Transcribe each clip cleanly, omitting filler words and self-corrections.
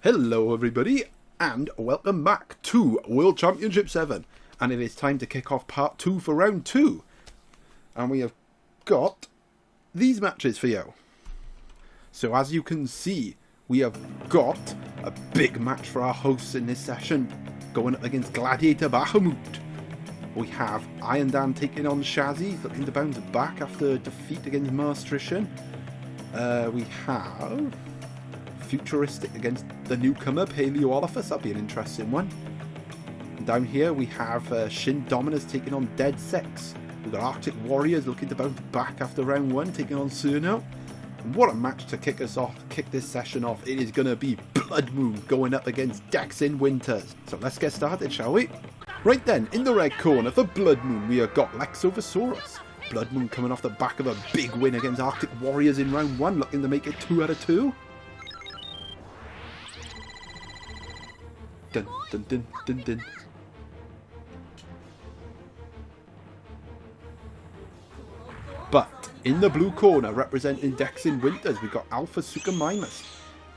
Hello everybody, and welcome back to World Championship 7. And it is time to kick off part 2 for round 2. And we have got these matches for you. So as you can see, we have got a big match for our hosts in this session, going up against Gladiator Bahamoote. We have Iron Dan taking on Shazzy, looking to bounce back after defeat against Maastrichtian. We have Futuristic against the newcomer Palaeolophus. That'll be an interesting one. And down here we have Shindominus taking on Dedsecks. We've got Arctic Warriors looking to bounce back after round 1, taking on Cirno. And what a match to kick us off, kick this session off. It is going to be Bloodmoon going up against Dexin Winters. So let's get started, shall we? Right then, in the red corner for Bloodmoon, we have got Eccofury. Bloodmoon coming off the back of a big win against Arctic Warriors in round 1, looking to make it 2 out of 2. Dun, dun, dun, dun, dun. But in the blue corner, representing Dexin Winters, we've got Alpha Suchomimus.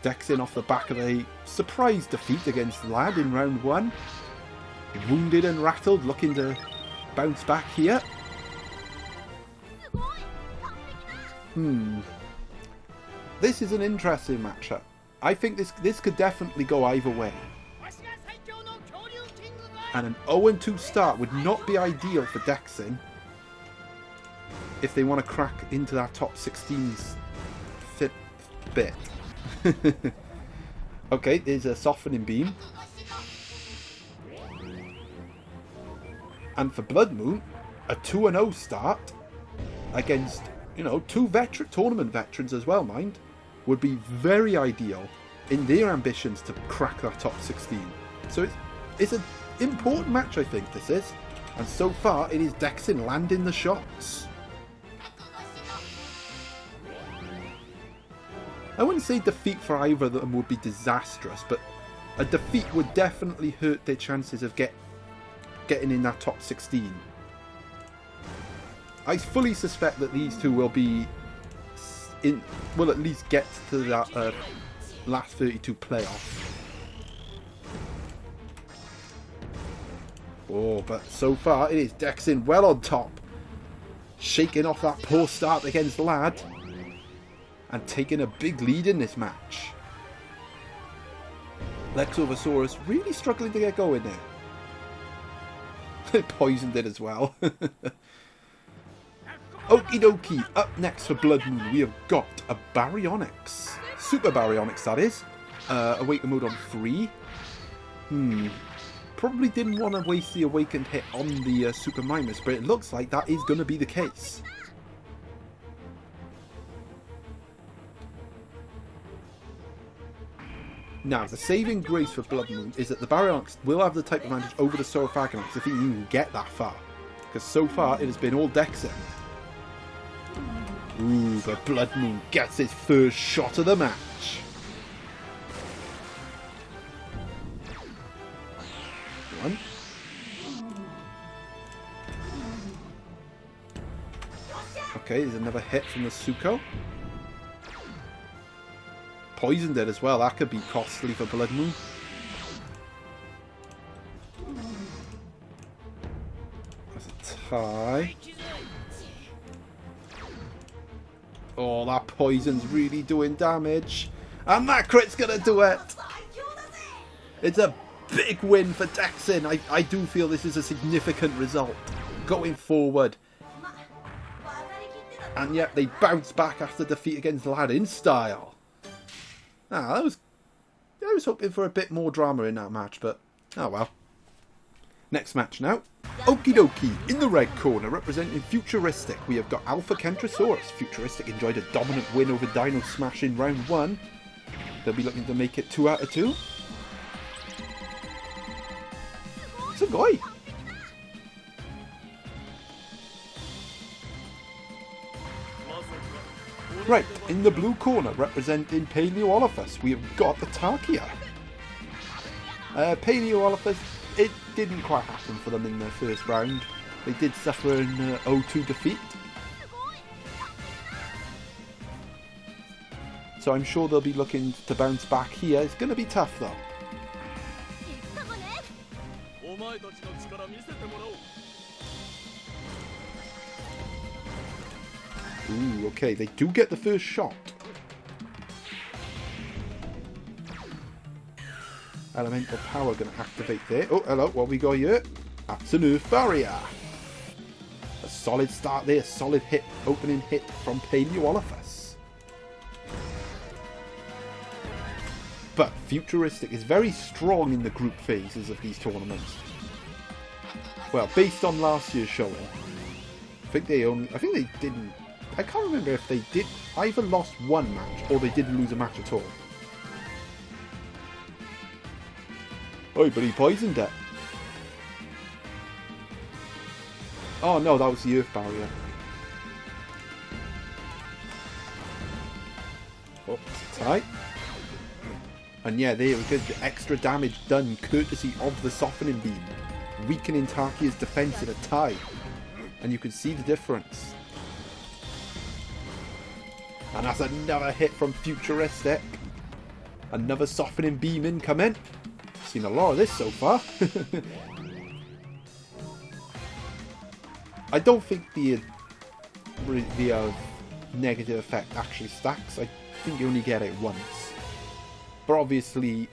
Dexin off the back of a surprise defeat against Lad in round 1. Wounded and rattled, looking to bounce back here. This is an interesting matchup. I think this could definitely go either way. And an 0-2 start would not be ideal for Dexin if they want to crack into that top 16's bit. Okay, there's a softening beam. And for Bloodmoon, a 2-0 start against, two tournament veterans as well, mind, would be very ideal in their ambitions to crack that top 16. So it's an important match, I think, this is. And so far, it is Dexin landing the shots. I wouldn't say defeat for either of them would be disastrous, but a defeat would definitely hurt their chances of getting in that top 16. I fully suspect that these two will at least get to that last 32 playoff. Oh, but so far it is Dexin well on top, shaking off that poor start against Lad and taking a big lead in this match. Eccofury really struggling to get going there. Poisoned it as well. Okie dokie, up next for Bloodmoon we have got a Baryonyx. Super Baryonyx, that is. Awaken mode on 3. Probably didn't want to waste the awakened hit on the Suchomimus, but it looks like that is going to be the case. Now, the saving grace for Bloodmoon is that the Baryonyx will have the type advantage over the Saurophagonax if he can get that far. Because so far, it has been all Dexin. Ooh, but Bloodmoon gets his first shot of the match. One. Okay, there's another hit from the Sucho. Poisoned it as well. That could be costly for Bloodmoon. That's a tie. Oh, that poison's really doing damage. And that crit's going to do it. It's a big win for Dexin. I do feel this is a significant result going forward. And yet they bounce back after defeat against Lad in style. I was hoping for a bit more drama in that match, but oh well. Next match now. Okie dokie, in the red corner, representing Futuristic, we have got Alpha Kentrosaurus. Futuristic enjoyed a dominant win over Dino Smash in round 1. They'll be looking to make it 2 out of 2. Sugoi! Right, in the blue corner, representing Palaeolophus, we have got the Tarkia. Palaeolophus, it didn't quite happen for them in their first round. They did suffer an 0-2 defeat. so I'm sure they'll be looking to bounce back here. It's going to be tough though. Ooh, okay, they do get the first shot. Elemental power going to activate there. Oh, hello, what we got here? That's an Earth Barrier. A solid start there, solid hit, opening hit from Palaeolophus. But Futuristic is very strong in the group phases of these tournaments. Well, based on last year's showing, I think they didn't. I can't remember if they did either lost one match or they didn't lose a match at all. Oh, but he poisoned it. Oh no, that was the Earth Barrier. Oh, it's a tie. And yeah, there we go. The extra damage done courtesy of the Softening Beam, weakening Tarkia's defense in a tie. And you can see the difference. And that's another hit from Futuristic. Another Softening Beam incoming. Seen a lot of this so far. I don't think the negative effect actually stacks. I think you only get it once. But obviously,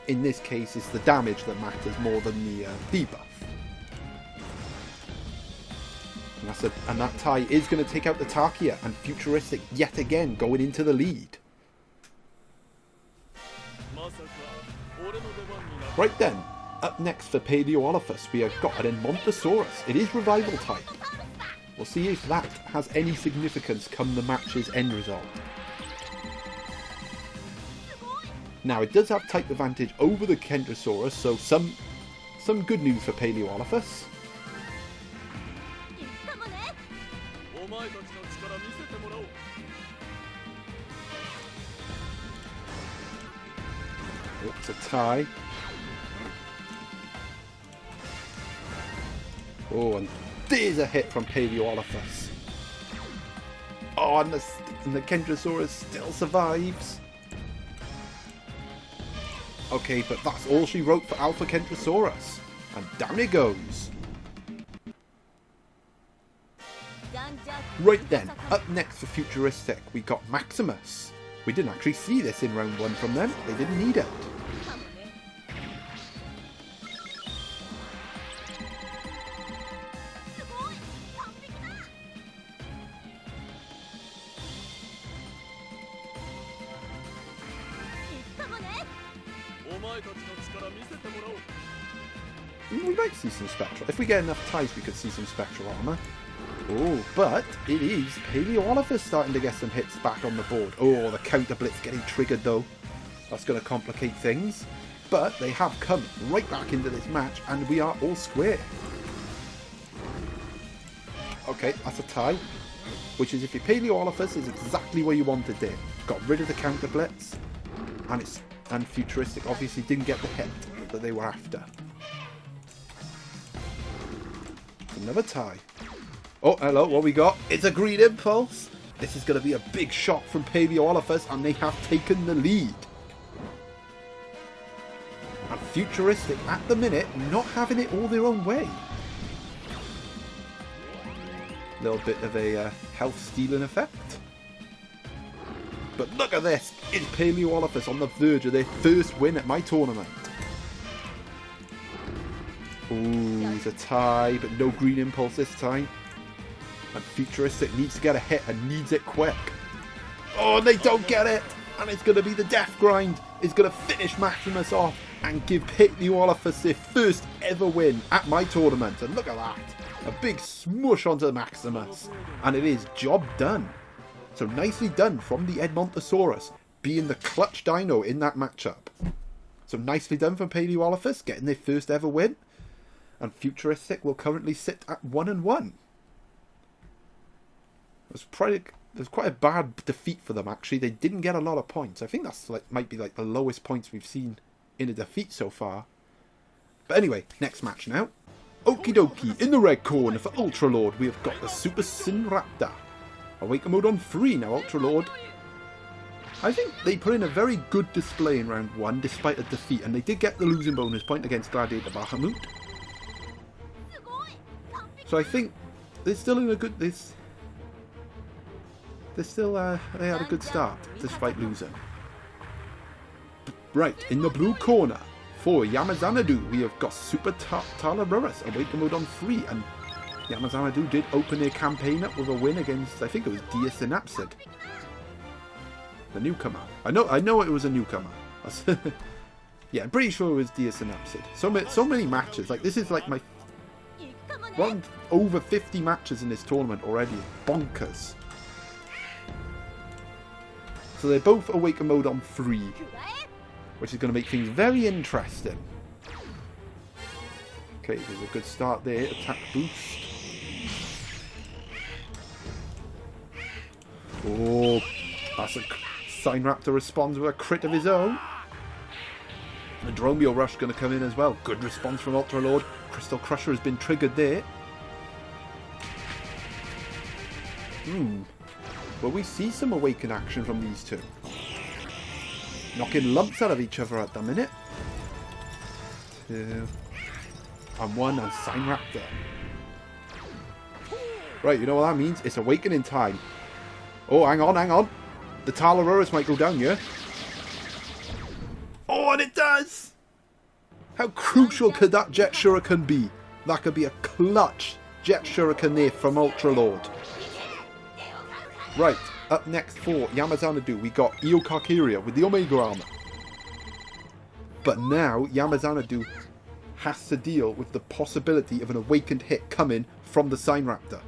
in this case, it's the damage that matters more than the debuff. And that tie is going to take out the Tarkia, and Futuristic yet again going into the lead. Right then, up next for Palaeolophus, we have got an Edmontosaurus. It is Revival type. We'll see if that has any significance come the match's end result. Now, it does have type advantage over the Kentrosaurus, so some good news for Palaeolophus. Oh, it's a tie. Oh, and there's a hit from Palaeolophus. Oh, and the Kentrosaurus still survives. Okay, but that's all she wrote for Alpha Kentrosaurus. And down it goes. Right then, up next for Futuristic, we got Maximus. We didn't actually see this in round 1 from them. They didn't need it. We might see some Spectral. If we get enough ties, we could see some Spectral armor. Oh, but it is Palaeolophus starting to get some hits back on the board. Oh, the counter blitz getting triggered though. That's going to complicate things. But they have come right back into this match and we are all square. Okay, that's a tie. Which is if your Palaeolophus is exactly where you wanted it. Got rid of the counter blitz. And Futuristic obviously didn't get the hit that they were after. Another tie. Oh, hello, what we got? It's a Green Impulse. This is going to be a big shot from Palaeolophus, and they have taken the lead. And Futuristic, at the minute, not having it all their own way. A little bit of a health stealing effect. But look at this. It's Palaeolophus on the verge of their first win at my tournament. Ooh, it's a tie, but no Green Impulse this time. And Futuristic needs to get a hit and needs it quick. Oh, and they don't get it! And it's going to be the Death Grind. It's going to finish Maximus off and give Palaeolophus their first ever win at my tournament. And look at that. A big smush onto Maximus. And it is job done. So nicely done from the Edmontosaurus, being the clutch dino in that matchup. So nicely done from Palaeolophus, getting their first ever win. And Futuristic will currently sit at 1-1. It was quite a bad defeat for them, actually. They didn't get a lot of points. I think that's might be like the lowest points we've seen in a defeat so far. But anyway, next match now. Okie dokie, in the red corner for Ultra Lord, we have got the Super Sin Raptor. Awaken mode on 3 now, Ultra Lord. I think they put in a very good display in round 1 despite a defeat, and they did get the losing bonus point against Gladiator Bahamoote. So I think they're still in a good... They had a good start despite losing. Right, in the blue corner for Yamaxanadu, we have got Super Talaurus, Awaken Mode on 3, and Yamaxanadu did open their campaign up with a win against, I think it was Dexin, the newcomer. I know it was a newcomer. Yeah, I'm pretty sure it was Dexin. So many matches. Like, this is like my over 50 matches in this tournament already. Bonkers. So they're both Awaken Mode on 3, which is going to make things very interesting. Okay, there's a good start there. Attack boost. Oh, that's a Sign Raptor responds with a crit of his own. The Dromio Rush going to come in as well. Good response from Ultra Lord. Crystal Crusher has been triggered there. Will we see some Awaken action from these two? Knocking lumps out of each other at the minute. 2 and 1 and Sign Raptor. Right, you know what that means? It's awakening time. Oh, hang on. The Talaurus might go down here. Oh, and it does! How crucial could that Jet Shuriken be? That could be a clutch Jet Shuriken there from Ultra Lord. Right, up next for Yamaxanadu, we got Eccofury with the Omega Armor. But now, Yamaxanadu has to deal with the possibility of an awakened hit coming from the Sign Raptor.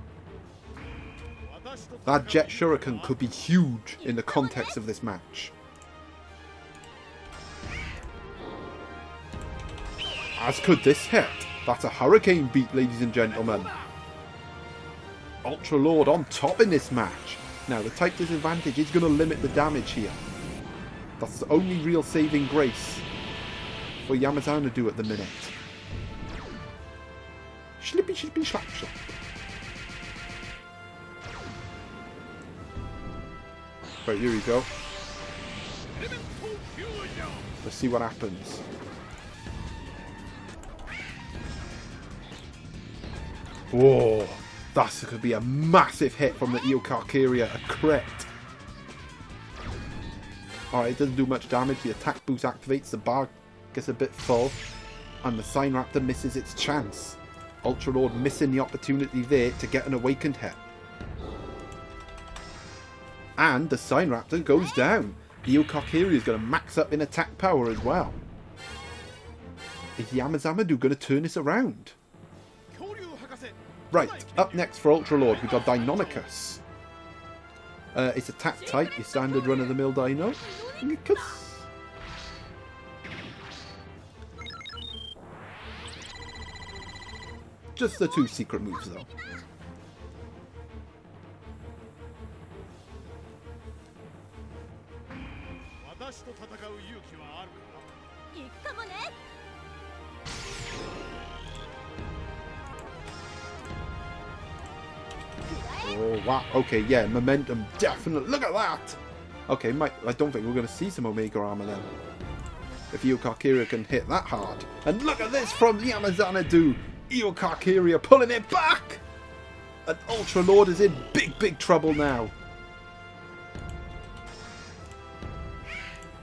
That Jet Shuriken could be huge in the context of this match. As could this hit. That's a Hurricane beat, ladies and gentlemen. Ultra Lord on top in this match. Now, the type disadvantage is going to limit the damage here. That's the only real saving grace for Yamaxanadu at the minute. Slippy, slippy, slap, slap. Right, here we go. Let's see what happens. Whoa, that's going to be a massive hit from the Eccofury, a crit. Alright, it doesn't do much damage. The attack boost activates, the bar gets a bit full, and the Sign Raptor misses its chance. Ultra Lord missing the opportunity there to get an awakened hit. And the Sign Raptor goes down. The Eccofury is going to max up in attack power as well. Is Yamaxanadu going to turn this around? Right, up next for Ultra Lord, we've got Deinonychus. It's attack type, your standard run-of-the-mill dino. Just the 2 secret moves though. Oh wow, okay, yeah, momentum, definitely, look at that! Okay, I don't think we're going to see some Omega Armor then. If Eccofury can hit that hard. And look at this from Yamaxanadu! Eccofury pulling it back! And Ultra Lord is in big trouble now.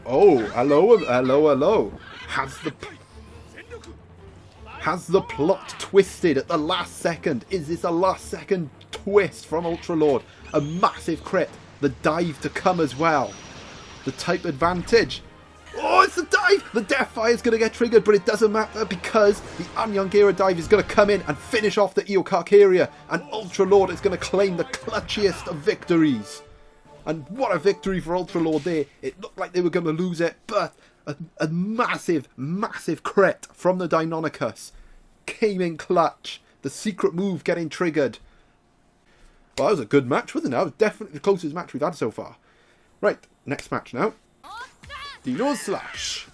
Oh, hello. Has the plot twisted at the last second? Is this a last second twist from Ultra Lord? A massive crit. The dive to come as well. The type advantage. Oh, it's the dive! The Deathfire is going to get triggered, but it doesn't matter because the Anyangera dive is going to come in and finish off the Eccofury, and Ultra Lord is going to claim the clutchiest of victories. And what a victory for Ultra Lord there. It looked like they were going to lose it, but a massive crit from the Deinonychus came in clutch. The secret move getting triggered. Well, that was a good match, wasn't it? That was definitely the closest match we've had so far. Right, next match now. Dino Slash.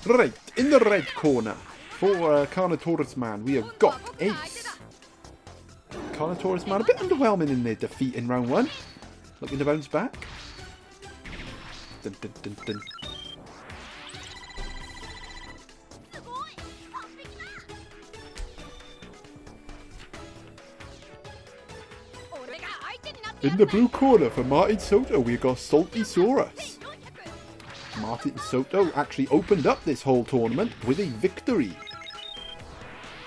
Right, in the red corner for CarnotaurusMan, we have got Ace. CarnotaurusMan, a bit underwhelming in their defeat in round 1. Looking to bounce back. Dun, dun, dun, dun. In the blue corner for Martin Soto, we've got Saltysaurus. Martin Soto actually opened up this whole tournament with a victory.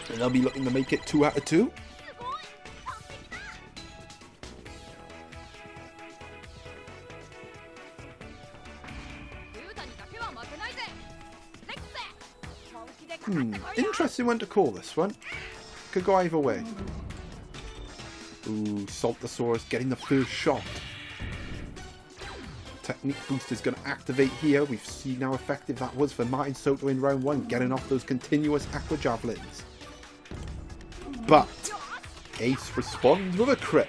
And they'll be looking to make it 2 out of 2. Interesting one to call this one. Could go either way. Ooh, Saltysaurus getting the first shot. Technique boost is going to activate here. We've seen how effective that was for Martin Soto in round 1, getting off those continuous aqua javelins. But Ace responds with a crit.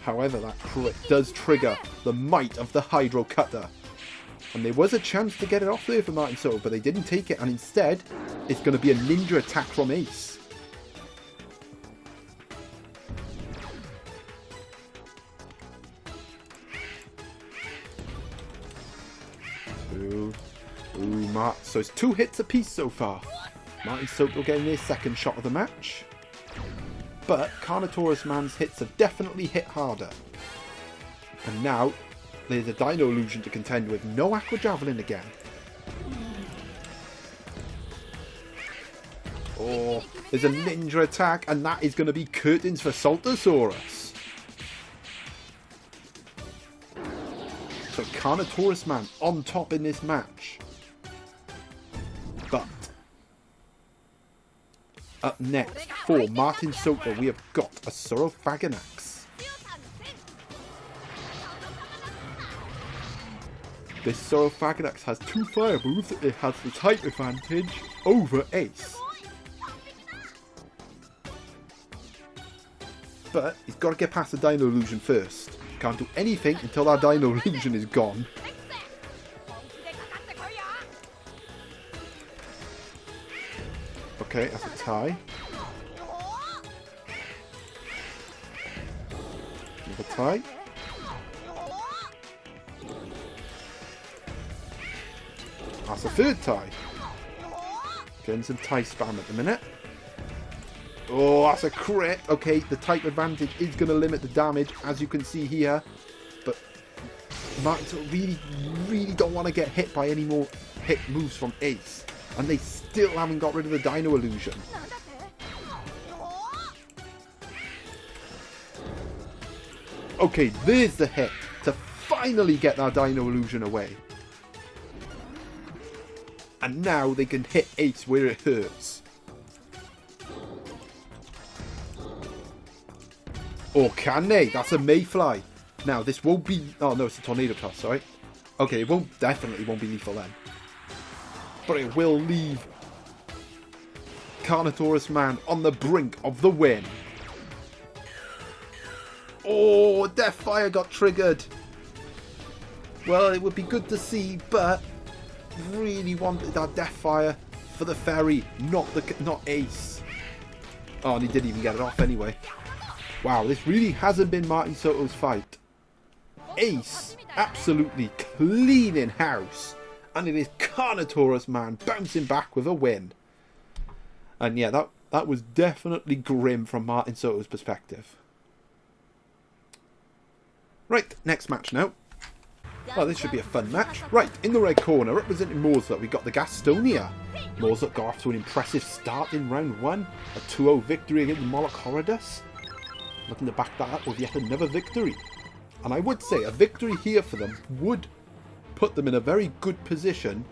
However, that crit does trigger the might of the Hydro Cutter. And there was a chance to get it off there for Martin Soto, but they didn't take it, and instead, it's going to be a ninja attack from Ace. So it's 2 hits apiece so far. Martin Soto getting their second shot of the match. But CarnotaurusMan's hits have definitely hit harder. And now there's a Dino Illusion to contend with. No Aqua Javelin again. Oh, there's a ninja attack, and that is going to be curtains for Saltysaurus. So CarnotaurusMan on top in this match. But up next for Martin Soto, we have got a Saurophaganax. This Saurophaganax has 2 fire moves. It has the type advantage over Ace. But he's got to get past the Dino Illusion first. Can't do anything until that Dino Illusion is gone. Okay, that's a tie. Another tie. That's a third tie. Getting some tie spam at the minute. Oh, that's a crit. Okay, the type advantage is going to limit the damage, as you can see here. But Martin really don't want to get hit by any more hit moves from Ace. And they still haven't got rid of the Dino Illusion. Okay, there's the hit to finally get that Dino Illusion away. And now they can hit Ace where it hurts. Or can they? That's a Mayfly. Now, this won't be... Oh, no, it's a Tornado Toss, sorry. Okay, it definitely won't be lethal then. But it will leave CarnotaurusMan on the brink of the win. Oh, Deathfire got triggered. Well, it would be good to see, but really wanted that Deathfire for the Fairy, not Ace. Oh, and he didn't even get it off anyway. Wow, this really hasn't been Martin Soto's fight. Ace absolutely cleaning house. And it is CarnotaurusMan bouncing back with a win. And yeah, that was definitely grim from Martin Soto's perspective. Right, next match now. Well, this should be a fun match. Right, in the red corner, representing Mauselet, we got the Gastonia. Mauselet got off to an impressive start in round 1. A 2-0 victory against Molochorodus. Looking to back that up with yet another victory. And I would say a victory here for them would put them in a very good position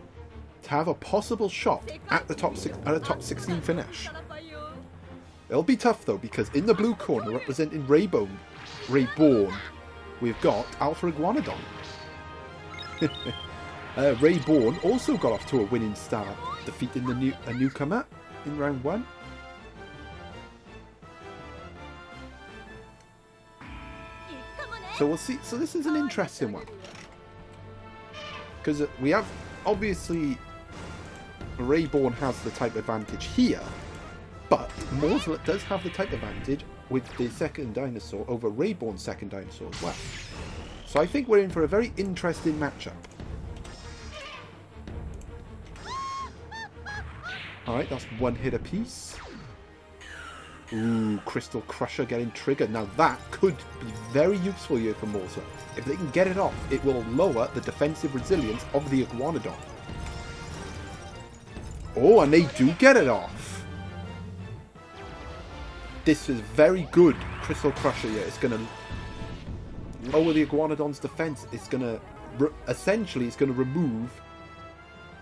to have a possible shot at the top 16 finish. It'll be tough though, because in the blue corner, representing Rayborn, we've got Alpha Iguanodon. Rayborn also got off to a winning start, defeating a newcomer in round 1. So we'll see. So this is an interesting one. Because we have, obviously, Rayborn has the type advantage here. But Mauselet does have the type advantage with the second dinosaur over Rayborn's second dinosaur as well. So I think we're in for a very interesting matchup. Alright, that's one hit apiece. Ooh, Crystal Crusher getting triggered. Now that could be very useful here for Mauselet. If they can get it off, it will lower the defensive resilience of the Iguanodon. Oh, and they do get it off. This is very good Crystal Crusher here. It's going to lower the Iguanodon's defense. It's going to, essentially, it's going to remove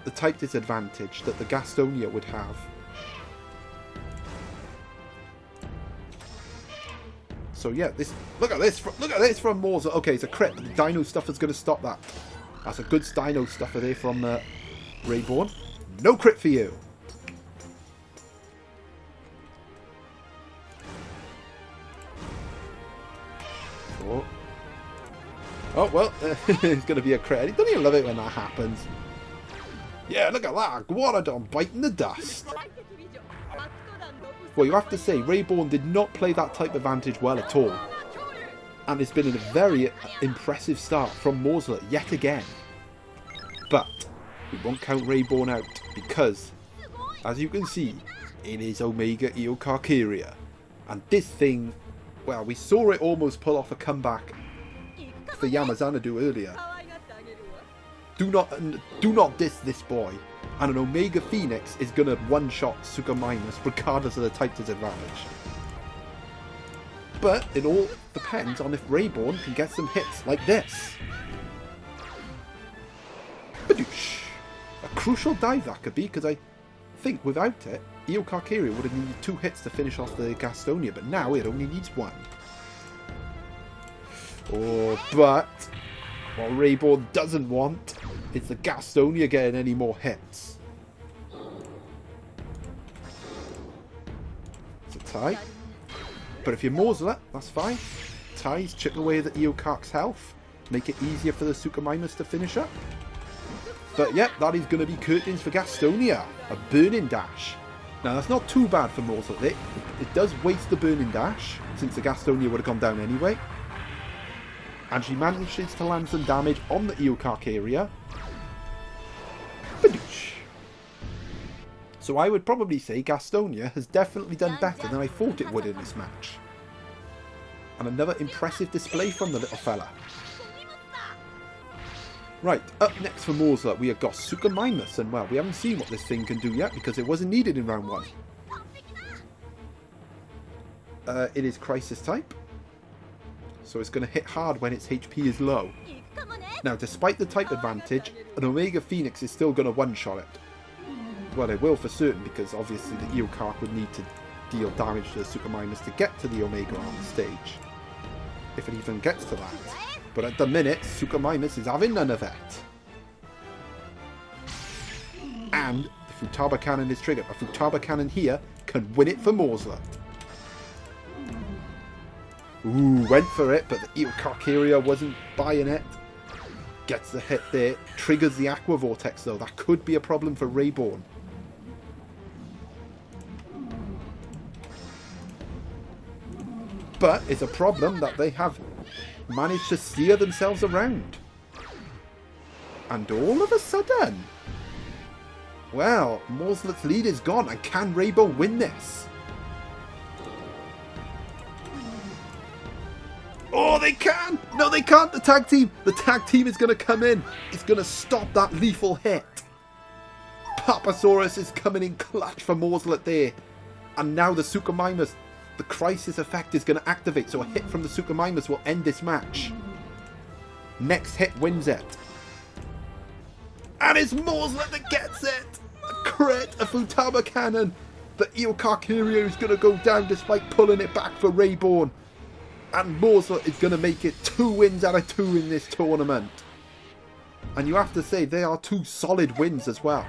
the type disadvantage that the Gastonia would have. So yeah, look at this from Mauselet. Okay, it's a crit, but the Dino stuff is going to stop that. That's a good Dino stuffer there from Rayborn. No crit for you. Oh well, it's going to be a crit. Don't you love it when that happens? Yeah, look at that. Iguanodon biting the dust. Well, you have to say, Rayborn did not play that type advantage well at all. And it's been a very impressive start from Mauselet yet again. But we won't count Rayborn out because, as you can see, it is Omega Eocarcharia. And this thing, well, we saw it almost pull off a comeback for Yamaxanadu earlier. Do not diss this boy. And an Omega Phoenix is going to one-shot Suchomimus regardless of the type disadvantage. But it all depends on if Rayborn can get some hits like this. Badoosh. A crucial dive that could be, because I think without it, Eocarcharia would have needed 2 hits to finish off the Gastonia, but now it only needs 1. Oh, but what Rayborn doesn't want is the Gastonia getting any more hits. It's a tie. But if you're Mauselet, that's fine. Ties chip away the Eocarch's health. Make it easier for the Suchomimus to finish up. But yep, that is going to be curtains for Gastonia. A burning dash. Now that's not too bad for Mauselet. It does waste the burning dash, since the Gastonia would have gone down anyway. And she manages to land some damage on the Eocarcharia. So I would probably say Gastonia has definitely done better than I thought it would in this match. And another impressive display from the little fella. Right, up next for Mauselet we have got Suchomimus, and well, we haven't seen what this thing can do yet because it wasn't needed in round 1. It is Crisis type, so it's going to hit hard when its HP is low. Now, despite the type advantage, an Omega Phoenix is still going to one-shot it. Well, it will for certain, because obviously the Eocarch would need to deal damage to the Suchomimus to get to the Omega on the stage. If it even gets to that. But at the minute, Suchomimus is having none of it. And the Futaba Cannon is triggered. A Futaba Cannon here can win it for Mauselet. Ooh, went for it, but the Eocarcharia wasn't buying it. Gets the hit there. Triggers the Aqua Vortex, though. That could be a problem for Rayborn. But it's a problem that they have managed to steer themselves around. And all of a sudden, well, Mauselet's lead is gone. And can Rayborn win this? Oh, they can! No, they can't. The tag team. The tag team is going to come in. It's going to stop that lethal hit. Papasaurus is coming in clutch for Mauselet there. And now the Suchomimus, the crisis effect is going to activate. So a hit from the Suchomimus will end this match. Next hit wins it. And it's Mauselet that gets it. A crit, a Futaba Cannon. The Eocarcharia is going to go down despite pulling it back for Rayborn. And Mauselet is going to make it 2 wins out of 2 in this tournament. And you have to say, they are 2 solid wins as well.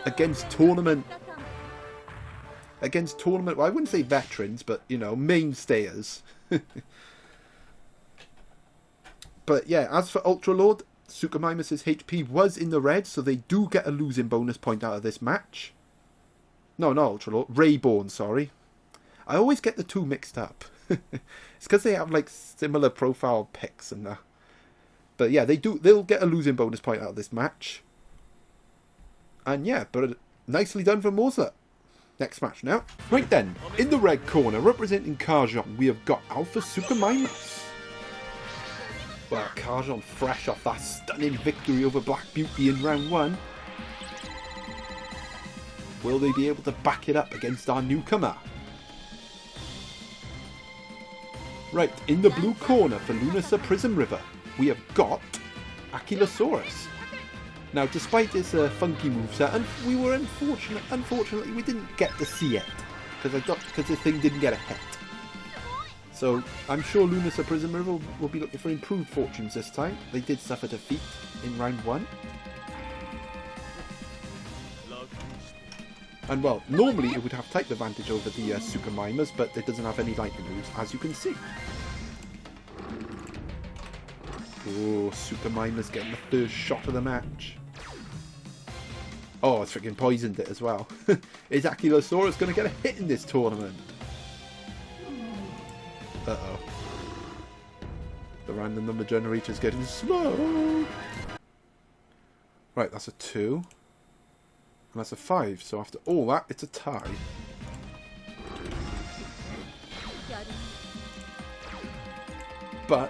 Against tournament, well, I wouldn't say veterans, but, you know, mainstayers. But yeah, as for Ultralord, Suchomimus' HP was in the red, so they do get a losing bonus point out of this match. No, not Ultralord. Rayborn, sorry. I always get the two mixed up. It's because they have like similar profile pics and that. But yeah, they'll get a losing bonus point out of this match. And yeah, but nicely done for Mauselet. Next match now. Right then, in the red corner, representing Kahjunn, we have got Alpha Super Minus. Well, Kahjunn fresh off that stunning victory over Black Beauty in round 1. Will they be able to back it up against our newcomer? Right, in the blue corner for Lunasa Prismriver, we have got Ankylosaurus. Now, despite this funky moveset, and we were unfortunately we didn't get to see it because the thing didn't get a hit. So I'm sure Lunasa Prismriver will be looking for improved fortunes this time. They did suffer defeat in round 1. And well, normally it would have type advantage over the Super Mimers, but it doesn't have any lightning moves, as you can see. Oh, Super Mimers getting the first shot of the match. Oh, it's freaking poisoned it as well. Is Ankylosaurus going to get a hit in this tournament? Uh-oh. The random number generator's getting slow. Right, that's a 2. And that's a 5. So after all that, it's a tie. But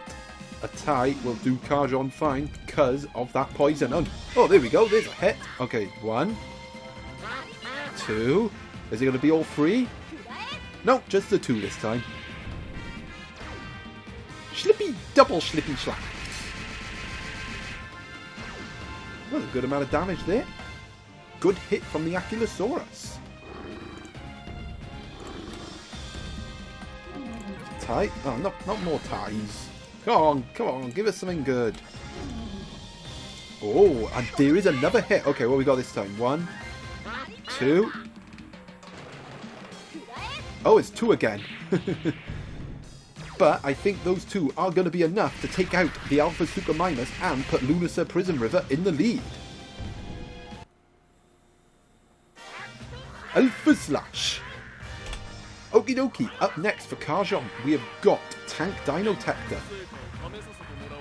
a tie will do Kahjunn fine because of that poison. Oh, there we go. There's a hit. Okay, 1, 2. Is it going to be all 3? No, just the 2 this time. Slippy, double slippy slaps. Well, a good amount of damage there. Good hit from the Ankylosaurus. Tie? Oh, not more ties. Come on, give us something good. Oh, and there is another hit. Okay, what we got this time? 1, 2. Oh, it's 2 again. But I think those 2 are going to be enough to take out the Alpha Super Minus and put Lunasa Prismriver in the lead. Alpha Slash. Okie dokie, up next for Kahjunn, we have got Tank Dinotector.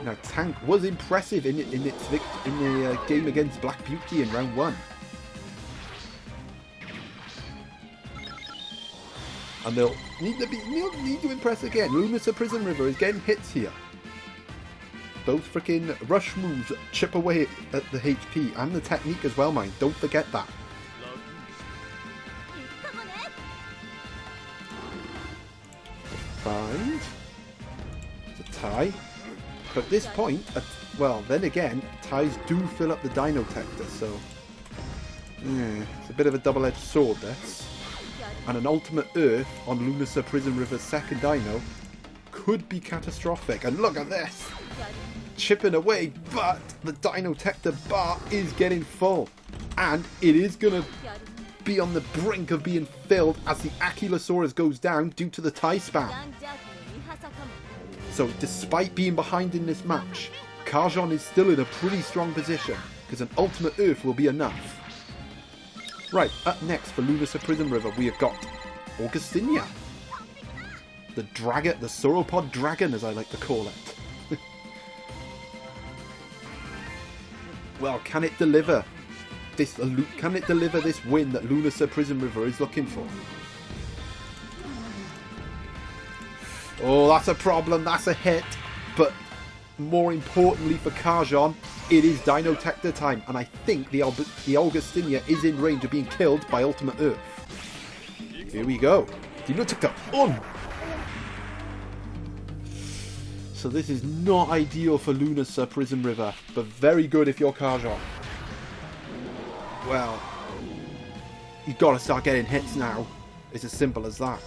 Now, Tank was impressive in the game against Black Beauty in round 1. And they'll need to impress again. Lunasa Prismriver is getting hits here. Those freaking rush moves chip away at the HP and the technique as well, mind. Don't forget that. 5. It's a tie. But at this point, well, then again, ties do fill up the Dinotector, so it's a bit of a double-edged sword, this. And an ultimate Earth on Lunasa Prismriver's second Dino could be catastrophic. And look at this! Chipping away, but the Dinotector bar is getting full. And it is going to be on the brink of being filled as the Ankylosaurus goes down due to the tie spam. So despite being behind in this match, Kahjunn is still in a pretty strong position because an ultimate Earth will be enough. Right, up next for Lunasa Prismriver, we have got Augustinia. The sauropod dragon, as I like to call it. Well, can it deliver this? Can it deliver this win that Lunasa Prismriver is looking for? Oh, that's a problem. That's a hit. But more importantly for Kahjunn, it is Dinotector time, and I think the Augustinia is in range of being killed by Ultimate Earth. Here we go. Dinotector on! So this is not ideal for Lunasa Prismriver, but very good if you're Kahjunn. Well, you've got to start getting hits now. It's as simple as that.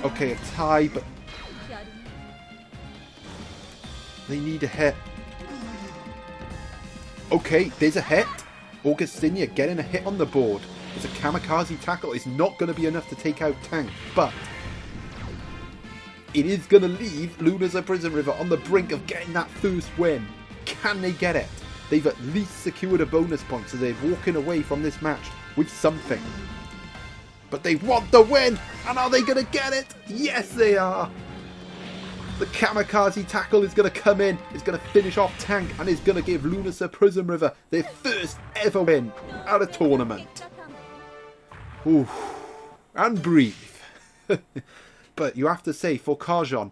Okay, a tie, but they need a hit. Okay, there's a hit. Augustinia getting a hit on the board. It's a kamikaze tackle. It's not going to be enough to take out Tank, but it is going to leave Lunasa Prismriver on the brink of getting that first win. Can they get it? They've at least secured a bonus point, so they're walking away from this match with something. But they want the win! And are they going to get it? Yes, they are! The kamikaze tackle is going to come in. It's going to finish off Tank and is going to give Lunasa Prismriver their first ever win at a tournament. Ooh. And breathe. But you have to say, for Kahjunn,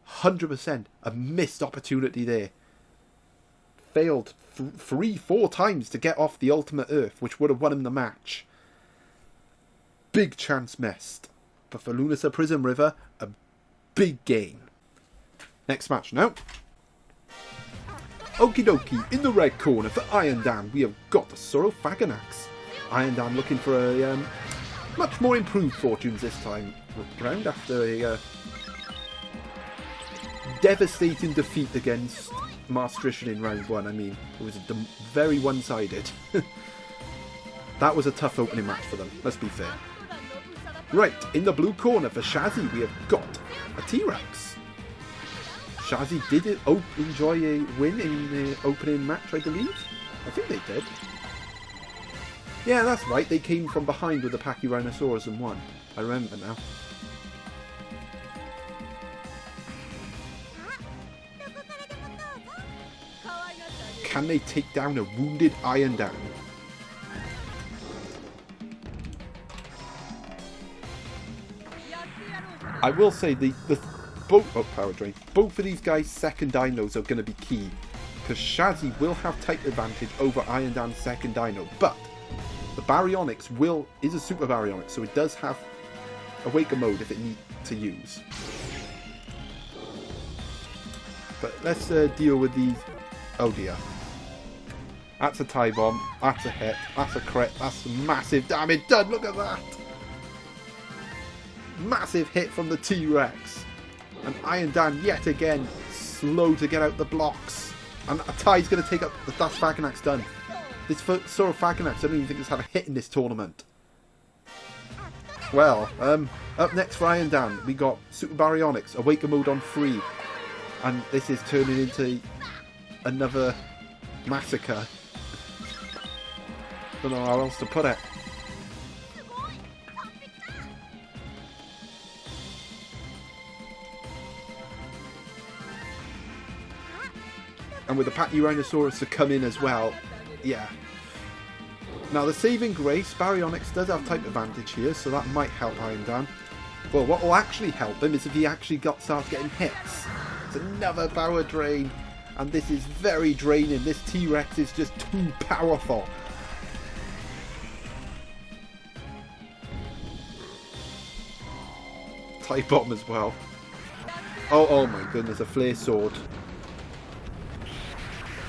100% a missed opportunity there. Failed 3-4 times to get off the ultimate Earth, which would have won him the match. Big chance missed. But for Lunasa Prismriver, a big gain. Next match now. Okie dokie, in the red corner for Iron Dan, we have got the Saurophaganax. Iron Dan looking for a much more improved fortunes this time round after a devastating defeat against Maastrichtian in round 1. I mean, it was very one-sided. That was a tough opening match for them, let's be fair. Right, in the blue corner for Shazzy, we have got a T-Rex. Shazzy did enjoy a win in the opening match, I believe. I think they did. Yeah, that's right, they came from behind with the Pachyrhinosaurus and won. I remember now. Can they take down a wounded Iron Dan? I will say both of these guys' second dinos are going to be key, because Shazzy will have type advantage over Iron Dan's second dino, but the Baryonyx is a super Baryonyx, so it does have Awaken mode if it needs to use. But let's deal with these. Oh dear. That's a tie bomb, that's a hit, that's a crit, that's massive damage done, look at that! Massive hit from the T-Rex. And Iron Dan yet again slow to get out the blocks. And a tie's going to take up the Phaganax done. This Saurophaganax I don't even think has had a hit in this tournament. Well, up next for Iron Dan, we got Super Baryonyx, Awaken mode on 3. And this is turning into another massacre. Don't know how else to put it. And with the Pachyrhinosaurus to come in as well, yeah. Now the saving grace, Baryonyx does have type advantage here, so that might help Iron Dan. Well, what will actually help him is if he actually starts getting hits. It's another power drain, and this is very draining. This T-Rex is just too powerful. Type bomb as well. Oh my goodness, a flare sword.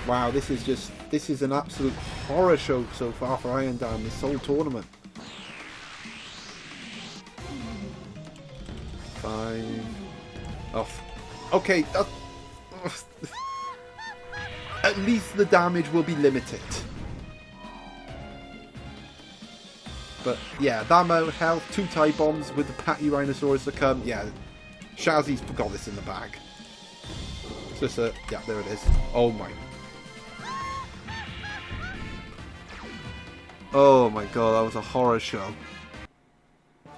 Wow, this is an absolute horror show so far for Iron Dan this whole tournament. 5 off. Okay, at least the damage will be limited. But yeah, that amount of health, 2 tie bombs with the Pachyrhinosaurus to come. Yeah, Shazzy's got this in the bag. It's just yeah, there it is. Oh my. Oh my god, that was a horror show.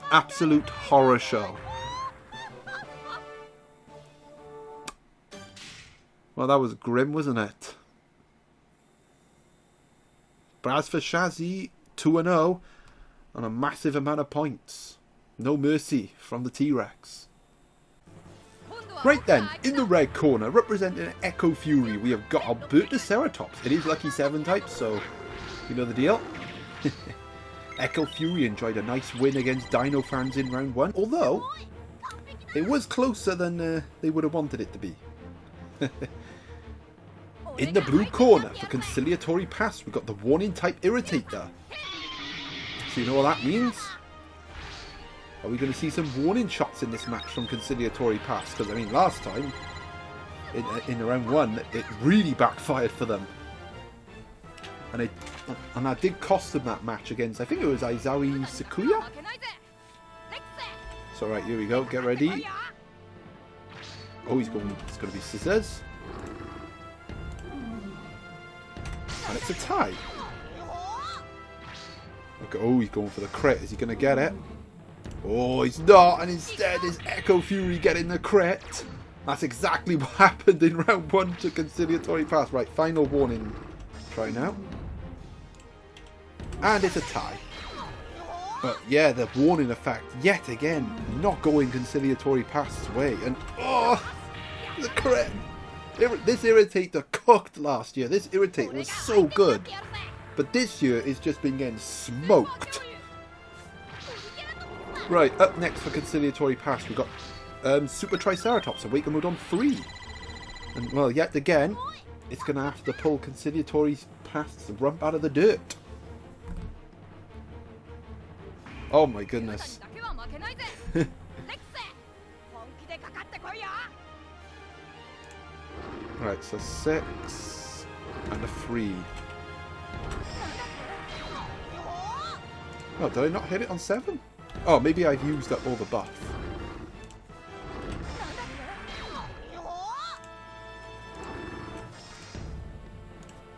Absolute horror show. Well, that was grim, wasn't it? But as for Shazzy, 2-0 on a massive amount of points. No mercy from the T-Rex. Right then, in the red corner, representing Eccofury, we have got Albertoceratops. It is Lucky 7 type, so you know the deal. Eccofury enjoyed a nice win against Dino fans in round 1, although it was closer than they would have wanted it to be. In the blue corner for Conciliatory Pass, we've got the Warning type Irritator. So you know what that means? Are we going to see some warning shots in this match from Conciliatory Pass? Because I mean, last time in round 1, it really backfired for them. And I did cost them that match against, I think it was Aizawa Sakuya? So right, here we go, get ready. Oh, it's going to be scissors. And it's a tie. Okay, oh, he's going for the crit. Is he going to get it? Oh, he's not. And instead is Eccofury getting the crit. That's exactly what happened in round 1 to Conciliatory Pass. Right, final warning. Try now. And it's a tie. But yeah, the warning effect, yet again, not going Conciliatory Pass's way. And oh, the crit. This Irritator cooked last year. This Irritator was so good. But this year it's just been getting smoked. Right, up next for Conciliatory Pass, we've got Super Triceratops, Awaken Mode on 3. And, well, yet again, it's going to have to pull Conciliatory Pass's rump out of the dirt. Oh my goodness. Right, so 6 and a 3. Oh, did I not hit it on 7? Oh, maybe I've used up all the buff.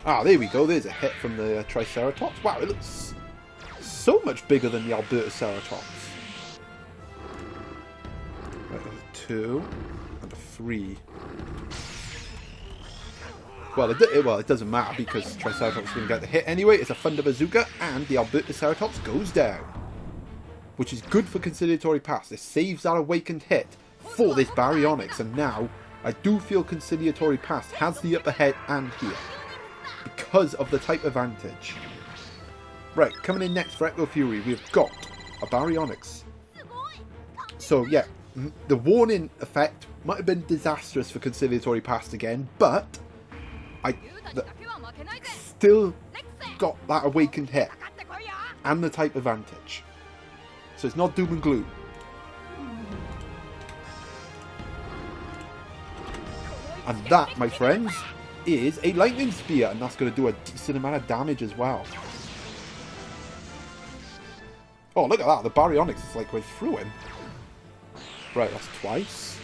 Ah, there we go. There's a hit from the Triceratops. Wow, it looks so much bigger than the Albertoceratops. Right, a 2 and a 3. Well, it doesn't matter because Triceratops is going to get the hit anyway. It's a Thunder Bazooka and the Albertoceratops goes down. Which is good for Conciliatory Pass. It saves that awakened hit for this Baryonyx. And now, I do feel Conciliatory Pass has the upper head and here. Because of the type advantage. Right, coming in next for Eccofury, we've got a Baryonyx. So, yeah, the warning effect might have been disastrous for Conciliatory Pass again, but still got that awakened hit and the type advantage. So it's not doom and gloom. And that, my friends, is a Lightning Spear, and that's going to do a decent amount of damage as well. Oh, look at that. The Baryonyx is like going through him. Right, that's twice.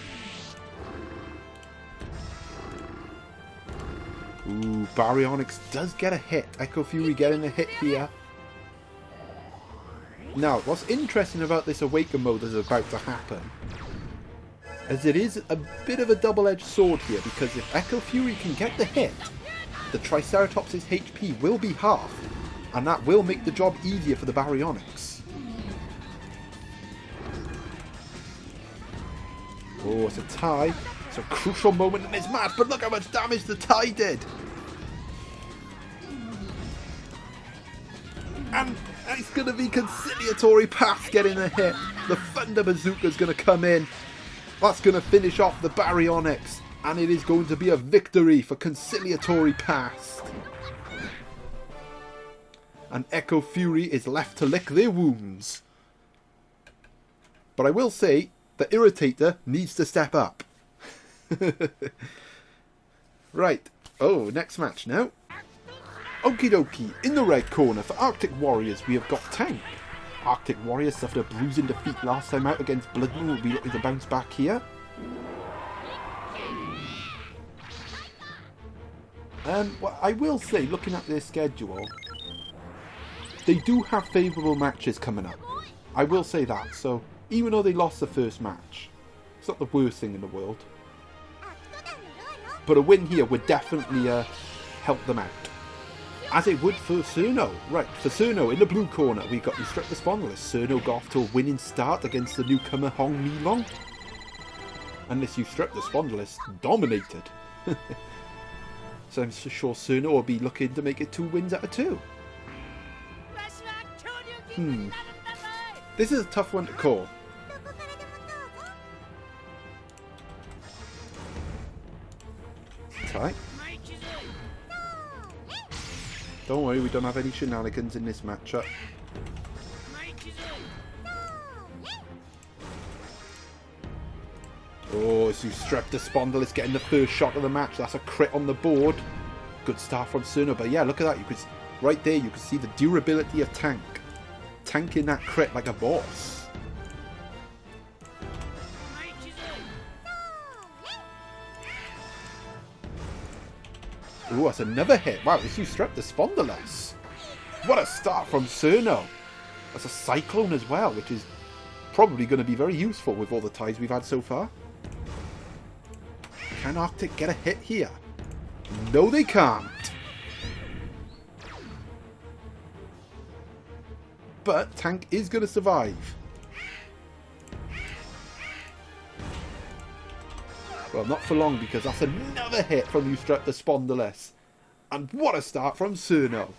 Ooh, Baryonyx does get a hit. Eccofury getting a hit here. Now, what's interesting about this Awaken mode that's about to happen is it is a bit of a double-edged sword here, because if Eccofury can get the hit, the Triceratops' HP will be half, and that will make the job easier for the Baryonyx. Oh, it's a tie. It's a crucial moment in this match, but look how much damage the tie did! And it's going to be Conciliatory Pass getting a hit. The Thunder Bazooka is going to come in. That's going to finish off the Baryonyx. And it is going to be a victory for Conciliatory Pass. And Eccofury is left to lick their wounds. But I will say, the Irritator needs to step up. Right. Oh, next match now. Okie dokie, in the red corner for Arctic Warriors we have got Tank. Arctic Warriors suffered a bruising defeat last time out against Bloodmoon, will be looking to bounce back here. Well, I will say, looking at their schedule, they do have favourable matches coming up. I will say that, so even though they lost the first match, it's not the worst thing in the world. But a win here would definitely help them out. As it would for Cirno. Right, for Cirno, in the blue corner, we got Instructor Spondylus. Cirno got off to a winning start against the newcomer Hong Milong. And this Instructor Spondylus dominated. So I'm sure Cirno will be looking to make it 2 wins out of 2. This is a tough one to call. Tie. Don't worry, we don't have any shenanigans in this matchup. Oh, it's Instructor Spondylus getting the first shot of the match. That's a crit on the board. Good start from Cirno, but yeah, look at that. You could, right there, you can see the durability of Tank. Tanking that crit like a boss. Ooh, that's another hit. Wow, this Instructor Spondylus. What a start from Cirno. That's a Cyclone as well, which is probably going to be very useful with all the ties we've had so far. Can Arctic get a hit here? No, they can't. But Tank is going to survive. Well, not for long, because that's another hit from Eustreptospondylus. And what a start from Cirno.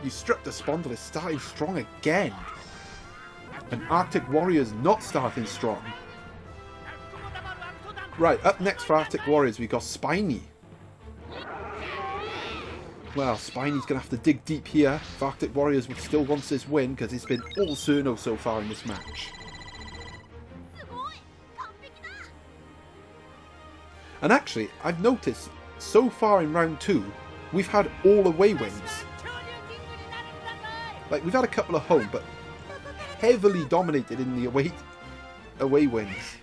Eustreptospondylus starting strong again. And Arctic Warriors not starting strong. Right, up next for Arctic Warriors we got Spiny. Well, Spiny's going to have to dig deep here if Arctic Warriors still wants this win, because it's been all Cirno so far in this match. And actually, I've noticed, so far in round 2, we've had all away wins. Like, we've had a couple of home, but heavily dominated in the away wins.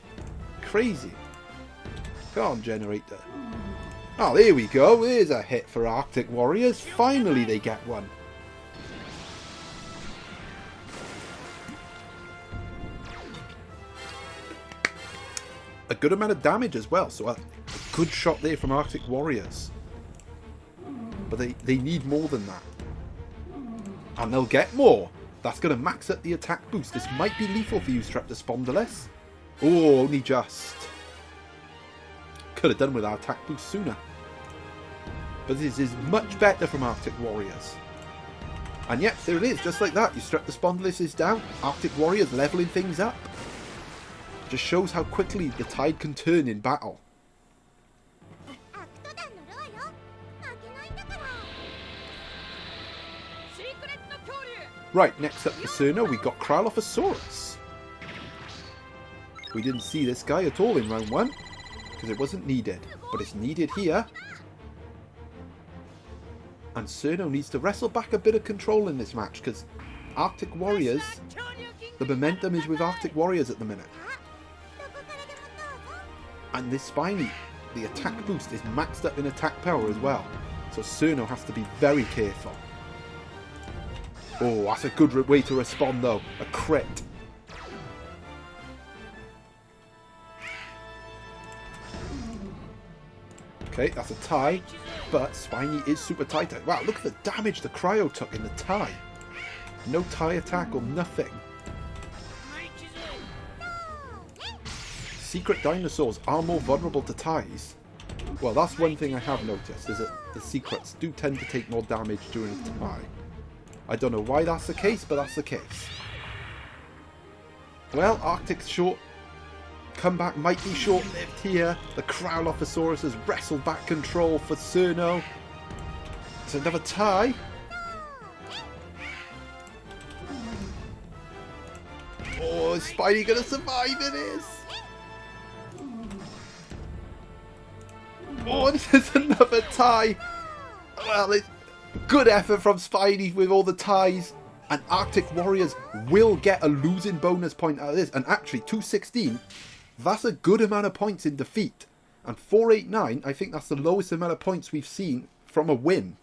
Crazy. Come on, generator. Oh, there we go. There's a hit for Arctic Warriors. Finally they get one. A good amount of damage as well, so a good shot there from Arctic Warriors. But they need more than that. And they'll get more. That's going to max up the attack boost. This might be lethal for you, Streptospondylus. Oh, only just. Could have done with our attack boost sooner. But this is much better from Arctic Warriors. And yep, there it is, just like that. Your Streptospondylus is down. Arctic Warriors leveling things up. Just shows how quickly the tide can turn in battle. Right, next up for Cirno, we got Cryolophosaurus. We didn't see this guy at all in round 1, because it wasn't needed. But it's needed here. And Cirno needs to wrestle back a bit of control in this match, because Arctic Warriors, the momentum is with Arctic Warriors at the minute. And this Spiny, the attack boost is maxed up in attack power as well. So Cirno has to be very careful. Oh, that's a good way to respond though. A crit. Okay, that's a tie. But Spiny is super tight. Wow, look at the damage the Cryo took in the tie. No tie attack or nothing. Secret dinosaurs are more vulnerable to ties. Well, that's one thing I have noticed, is that the secrets do tend to take more damage during a tie. I don't know why that's the case, but that's the case. Well, Arctic's short comeback might be short-lived here. The Cryolophosaurus has wrestled back control for Cirno. It's another tie. Oh, is Spiny going to survive? It is. Oh, this is another tie. Well, it's good effort from Spiny with all the ties. And Arctic Warriors will get a losing bonus point out of this. And actually, 216, that's a good amount of points in defeat. And 489, I think that's the lowest amount of points we've seen from a win.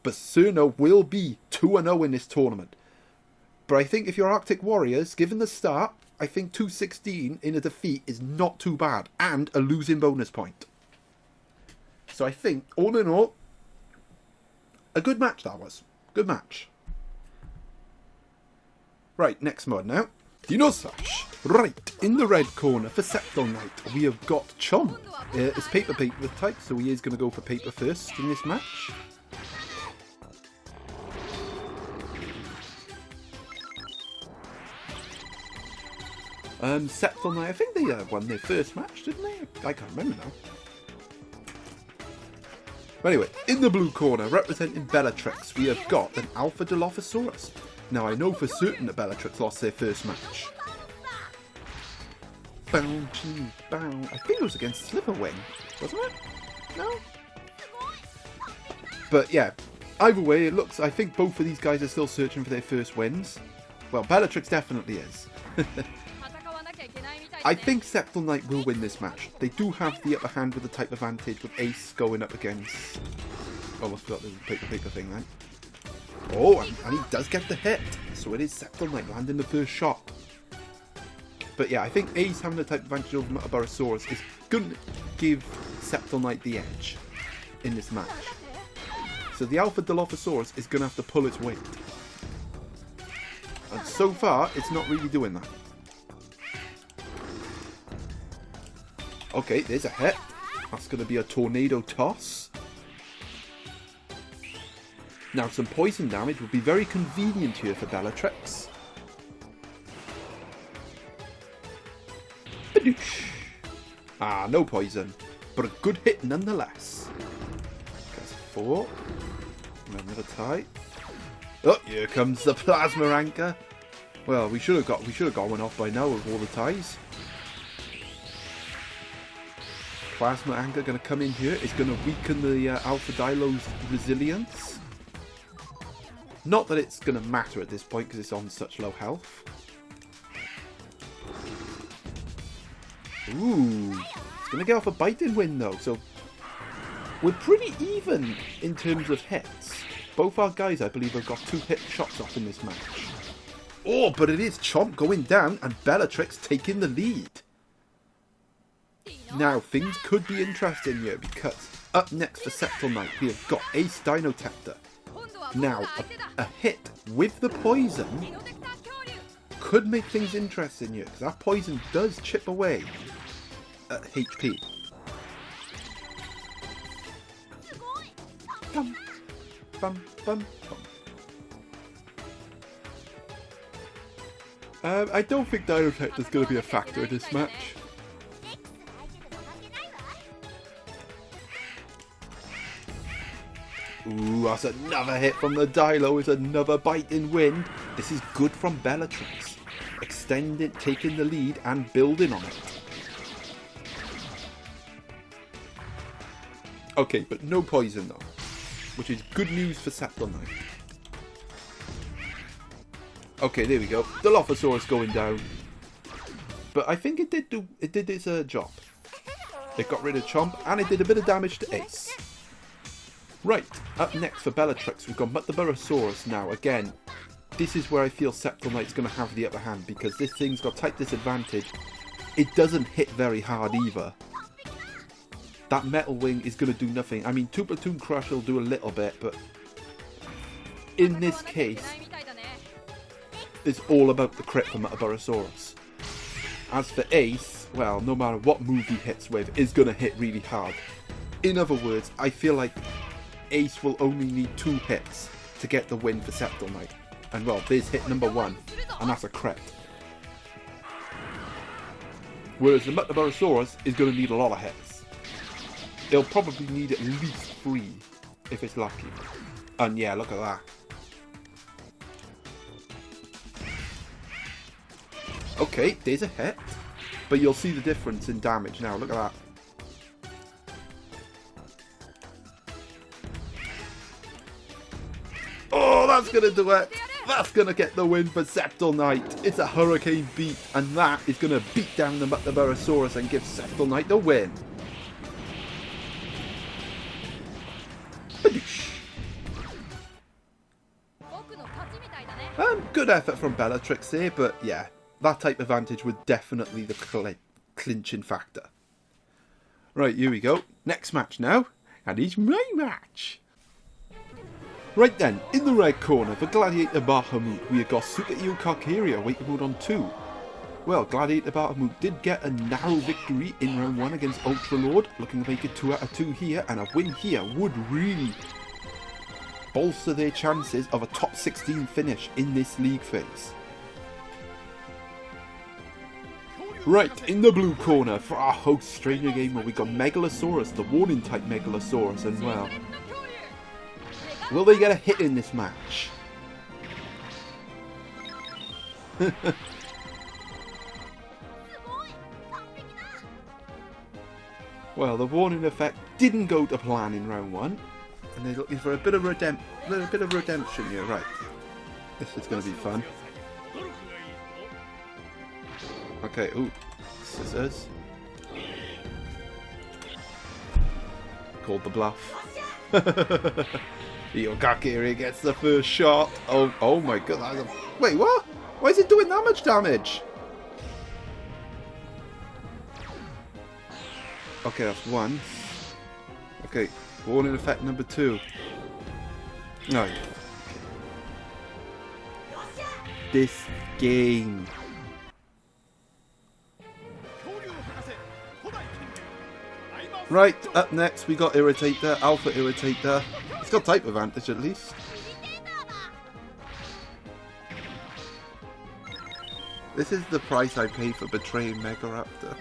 But Cirno will be 2-0 in this tournament. But I think if you're Arctic Warriors, given the start, I think 216 in a defeat is not too bad. And a losing bonus point. So I think, all in all, a good match that was. Good match. Right, next mod now. Dinosaur. Right, in the red corner for Sceptile Knight, we have got Chom. It's paper type, so he is going to go for paper first in this match. Sceptile Knight, I think they won their first match, didn't they? I can't remember now. Anyway, in the blue corner, representing Bellatrix, we have got an Alpha Dilophosaurus. Now, I know for certain that Bellatrix lost their first match. Bounty, bow. I think it was against Slipperwing, wasn't it? No? But yeah, either way, it looks, I think both of these guys are still searching for their first wins. Well, Bellatrix definitely is. I think Sceptile Knight will win this match. They do have the upper hand with the type advantage with Ace going up against... Oh, I forgot the paper thing then. Oh, and he does get the hit. So it is Sceptile Knight landing the first shot. But yeah, I think Ace having the type advantage over Metabarosaurus is going to give Sceptile Knight the edge in this match. So the Alpha Dilophosaurus is going to have to pull its weight. And so far, it's not really doing that. Okay, there's a hit. That's going to be a tornado toss. Now, some poison damage would be very convenient here for Bellatrix. Ah, no poison, but a good hit nonetheless. That's 4. Another tie. Oh, here comes the plasma anchor. Well, we should have got one off by now with all the ties. Plasma anchor going to come in here. It's going to weaken the Alpha Dilo's resilience. Not that it's going to matter at this point because it's on such low health. Ooh, it's going to get off a biting win though, so we're pretty even in terms of hits. Both our guys, I believe, have got 2 hit shots off in this match. Oh, but it is Chomp going down and Bellatrix taking the lead. Now, things could be interesting here because up next for Sceptile Knight, we have got Ace Dinotector. Now, a hit with the poison could make things interesting here because that poison does chip away at HP. Bum, bum, bum, bum. I don't think Dinotector is going to be a factor in this match. Ooh, that's another hit from the Dilo. It's another biting win. This is good from Bellatrix. Extending, taking the lead and building on it. Okay, but no poison though, which is good news for Sceptile Knight. Okay, there we go. The Dilophosaurus going down, but I think it did its job. It got rid of Chomp and it did a bit of damage to Ace. Right, up next for Bellatrix, we've got Metabarosaurus now. Again, this is where I feel Sceptile Knight's going to have the upper hand because this thing's got type disadvantage. It doesn't hit very hard either. That metal wing is going to do nothing. I mean, 2 Platoon Crush will do a little bit, but in this case, it's all about the crit for Metabarosaurus. As for Ace, well, no matter what move he hits with, is going to hit really hard. In other words, I feel like Ace will only need 2 hits to get the win for Sceptile Knight. And well, there's hit number 1, and that's a crit. Whereas the Metabarosaurus is going to need a lot of hits. It'll probably need at least 3, if it's lucky. And yeah, look at that. Okay, there's a hit, but you'll see the difference in damage now, look at that. Oh, that's going to do it. That's going to get the win for Sceptile Knight. It's a Hurricane beat, and that is going to beat down the Metabarosaurus and give Sceptile Knight the win. Good effort from Bellatrix here, but yeah, that type of advantage was definitely the clinching factor. Right, here we go. Next match now, and it's my match. Right then, in the red corner for Gladiator Bahamoote, we have got Super Eel Karkaria waiting mode on 2. Well, Gladiator Bahamoote did get a narrow victory in round 1 against Ultralord, looking to make it 2 out of 2 here, and a win here would really bolster their chances of a top 16 finish in this league phase. Right, in the blue corner for our host Stranger Gamer, we got Megalosaurus, the warning type Megalosaurus, and well, will they get a hit in this match? Well, the warning effect didn't go to plan in round 1. And they're looking for a bit of redemption here, right. This is going to be fun. Okay, ooh, scissors. Called the bluff. Eccofury gets the first shot. Oh my god. Wait, what? Why is it doing that much damage? Okay, that's one. Okay, warning effect number 2. No. This game. Right, up next we got Irritator, Alpha Irritator. It's got type advantage at least. This is the price I pay for betraying Megaraptor.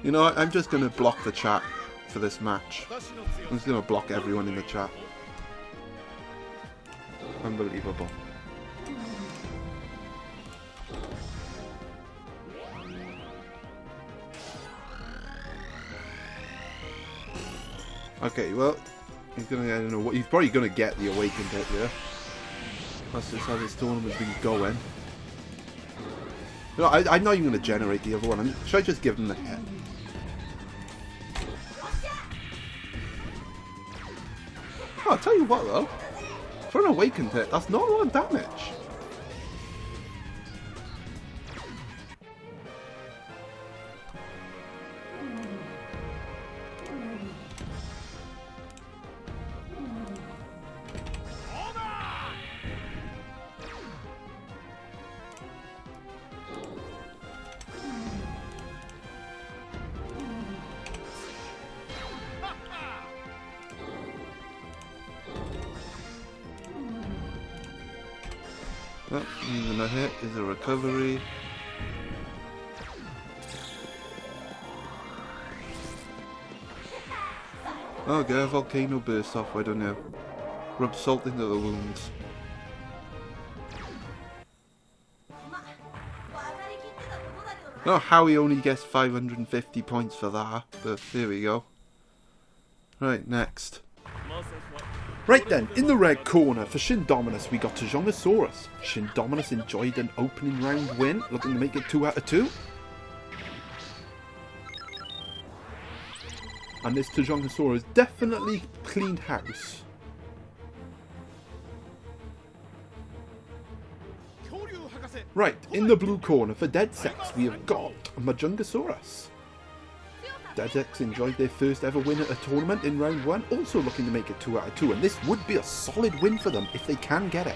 You know what, I'm just going to block the chat for this match. I'm just going to block everyone in the chat. Unbelievable. Okay, well, he's gonna. I don't know what. He's probably gonna get the awakened hit here. That's just how this tournament's been going. No, I'm not even gonna generate the other one. Should I just give him the hit? Oh, I'll tell you what though. For an awakened hit, that's not a lot of damage. Oh, even a hit is a recovery. Oh, get a volcano burst off, I don't know. Rub salt into the wounds. I don't know how he only gets 550 points for that, but there we go. Right, next. Right then, in the red corner for Shindominus we got Tajongsaurus. Shindominus enjoyed an opening round win, looking to make it 2 out of 2. And this Tajongsaurus definitely cleaned house. Right, in the blue corner for Dedsecks we have got Majungasaurus. Dedsecks enjoyed their first ever win at a tournament in round 1, also looking to make it 2 out of 2, and this would be a solid win for them if they can get it.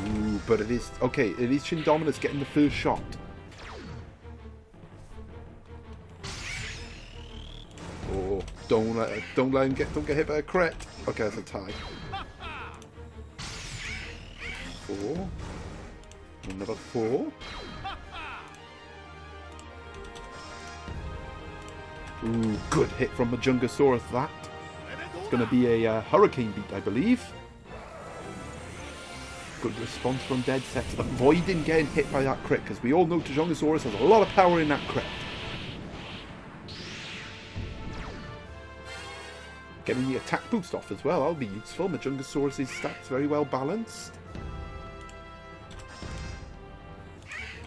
Ooh, but it is okay. It is Shindominus getting the first shot. Oh, don't let him get hit by a crit. Okay, that's a tie. 4. Another 4. Ooh, good hit from Majungasaurus. That. It's going to be a hurricane beat, I believe. Good response from Dedsecks, avoiding getting hit by that crit, because we all know Tajongsaurus has a lot of power in that crit. Getting the attack boost off as well, that'll be useful. Majungasaurus' stats very well balanced.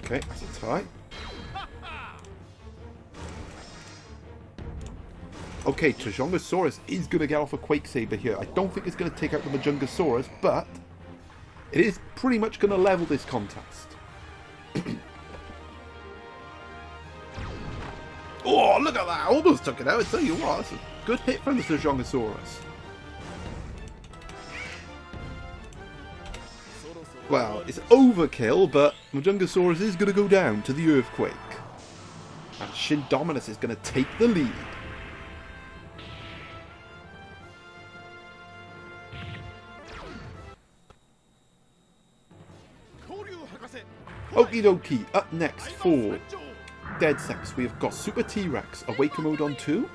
Okay, that's a tie. Okay, Tajongsaurus is going to get off a Quake Saber here. I don't think it's going to take out the Majungasaurus, but it is pretty much going to level this contest. Oh, look at that! Almost took it out. I tell you what, that's a good hit from the Tajongsaurus. Well, it's overkill, but Majungasaurus is going to go down to the Earthquake. And Shindominus is going to take the lead. Okie dokie, up next for Dedsecks, we have got Super T-Rex, Awaken Mode on 2.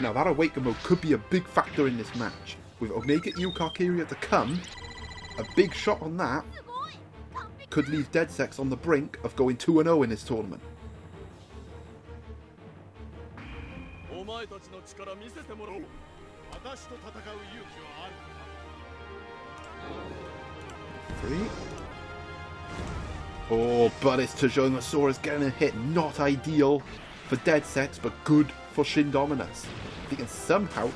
Now that Awaken Mode could be a big factor in this match. With Omega Eccofury to come, a big shot on that could leave Dedsecks on the brink of going 2-0 in this tournament. Three. Oh, but it's Tyrannosaurus getting a hit. Not ideal for Dedsecks, but good for Shindominus. If he can somehow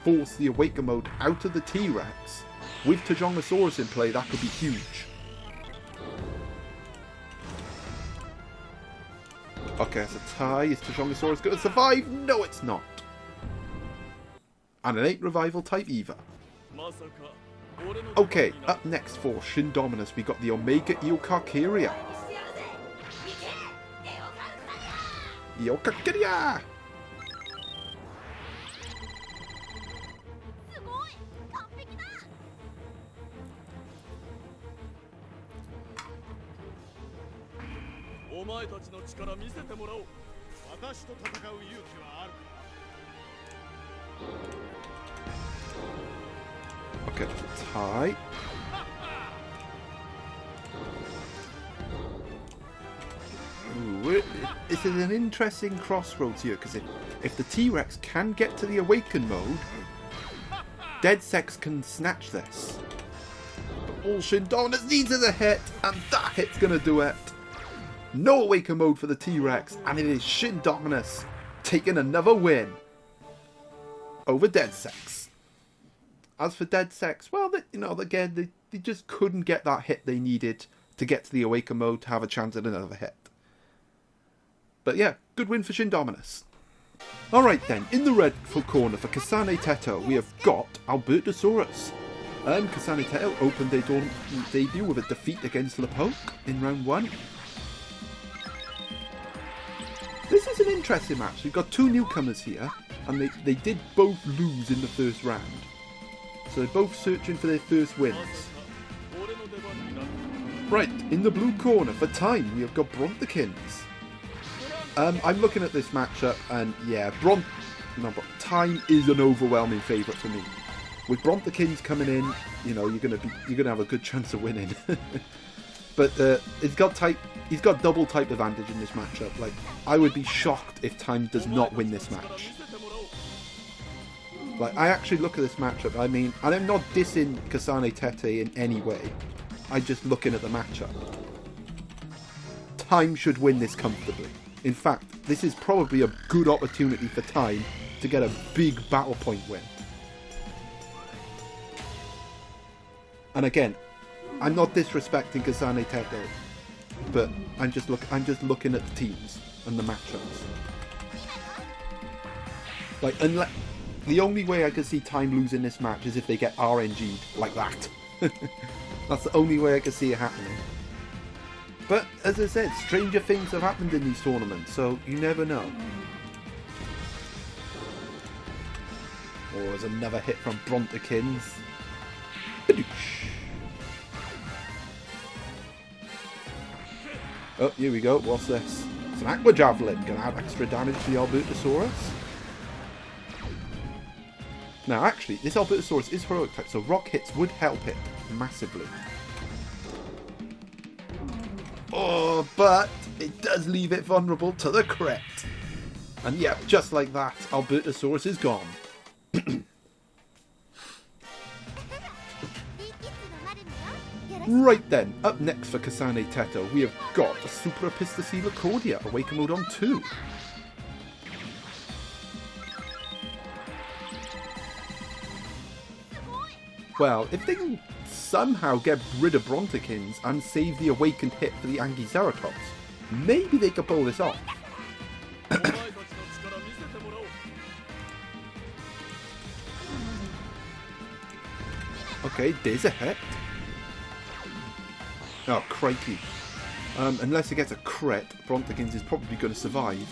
force the Awaken mode out of the T-Rex with Tyrannosaurus in play, that could be huge. Okay, it's a tie. Is Tyrannosaurus going to survive? No, it's not. And an 8 revival type Eva. Okay, up next for Shindominus, we got the Omega Eocarcharia. Eocarcharia! Okay, tie. Ooh, this is an interesting crossroads here, because if the T-Rex can get to the Awaken mode, Dedsecks can snatch this. But all Shindominus needs is a hit, and that hit's going to do it. No Awaken mode for the T-Rex, and it is Shindominus taking another win over Dedsecks. As for Dedsecks, well, again, they just couldn't get that hit they needed to get to the Awaken mode to have a chance at another hit. But yeah, good win for Shindominus. Alright then, in the red corner for Kasane Teto, we have got Albertosaurus. Kasane Teto opened their debut with a defeat against Lepoke in round 1. This is an interesting match. We've got two newcomers here, and they did both lose in the first round. So they're both searching for their first wins. Right, in the blue corner for time, we have got Brontekins. I'm looking at this matchup, and yeah, time is an overwhelming favourite for me. With Brontekins coming in, you're gonna have a good chance of winning. But he's got double type advantage in this matchup. Like, I would be shocked if time does not win this match. Like, I actually look at this matchup, and I'm not dissing Kasane Tete in any way. I'm just looking at the matchup. Time should win this comfortably. In fact, this is probably a good opportunity for Time to get a big battle point win. And again, I'm not disrespecting Kasane Teto, but I'm just looking at the teams and the matchups. Like, the only way I can see Time losing this match is if they get RNG'd like that. That's the only way I can see it happening. But, as I said, stranger things have happened in these tournaments, so you never know. Oh, there's another hit from Brontekins. Oh, here we go. What's this? It's an Aqua Javelin. Gonna add extra damage to the Albertosaurus. Now, actually, this Albertosaurus is heroic type, so rock hits would help it massively. Oh, but it does leave it vulnerable to the crit. And yeah, just like that, Albertosaurus is gone. Right then, up next for Kasane Teto, we have got a Super Epistacela Cordia, Awaken mode on 2. Well, if they can somehow get rid of Brontekins and save the awakened hit for the Anguiceratops, maybe they could pull this off. Okay, there's a hit. Oh, crikey. Unless it gets a crit, Brontekins is probably going to survive.